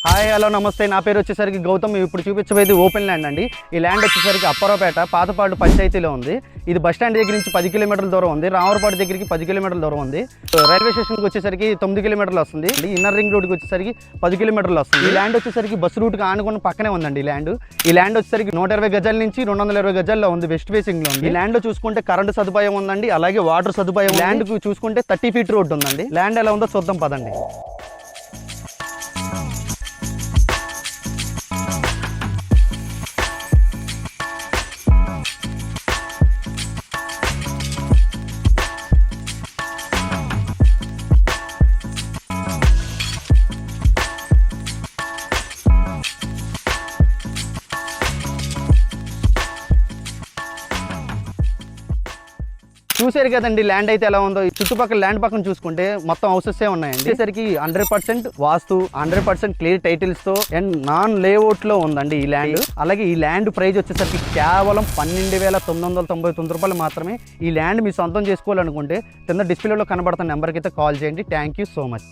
Hi hello నమస్తే, నా పేరు వచ్చేసరికి గౌతమ్. ఇప్పుడు చూపించబోయేది ఓపెన్ ల్యాండ్ అండి. ఈ ల్యాండ్ వచ్చేసరికి అప్పారావుపేట పాతపాడు పంచాయతీలో ఉంది. ఇది బస్ స్టాండ్ దగ్గర నుంచి 10 కిలోమీటర్ల దూరం ఉంది. రామవరపాడు దగ్గరికి 10 కిలోమీటర్ల దూరం ఉంది. రైల్వే స్టేషన్కి వచ్చేసరికి 9 కిలోమీటర్లు వస్తుంది. ఇన్నర్ రింగ్ రోడ్కి వచ్చేసరికి 10 కిలోమీటర్లు వస్తుంది. ఈ ల్యాండ్ వచ్చేసరికి బస్సు రూట్కి ఆనుకుని పక్కనే ఉందండి. ఈ ల్యాండ్ వచ్చేసరికి 120 గజాల నుంచి 220 గజాల్లో ఉంది. వెస్ట్ ఫేసింగ్ లో ఉంది. ఈ ల్యాండ్ చూసుకుంటే కరెంట్ సదుపాయం ఉందండి, అలాగే వాటర్ సదుపాయం. ల్యాండ్ కు చూసుకుంటే 30 ఫీట్ రోడ్ ఉందండి. ల్యాండ్ ఎలా ఉందో చూద్దాం పదండి. చూసారు కదండి ల్యాండ్ అయితే ఎలా ఉందో. చుట్టుపక్కల ల్యాండ్ పక్కన చూసుకుంటే మొత్తం హౌసెస్ ఉన్నాయండి. వచ్చేసరికి 100% వాస్తు, 100% క్లియర్ టైటిల్స్ తో అండ్ నాన్ లేఅవుట్ లో ఉందండి ఈ ల్యాండ్. అలాగే ఈ ల్యాండ్ ప్రైస్ వచ్చేసరికి కేవలం 12,999 రూపాయలు మాత్రమే. ఈ ల్యాండ్ మీ సొంతం చేసుకోవాలనుకుంటే కింద డిస్ప్లేలో కనబడుతున్న నెంబర్కి అయితే కాల్ చేయండి. Thank you so much.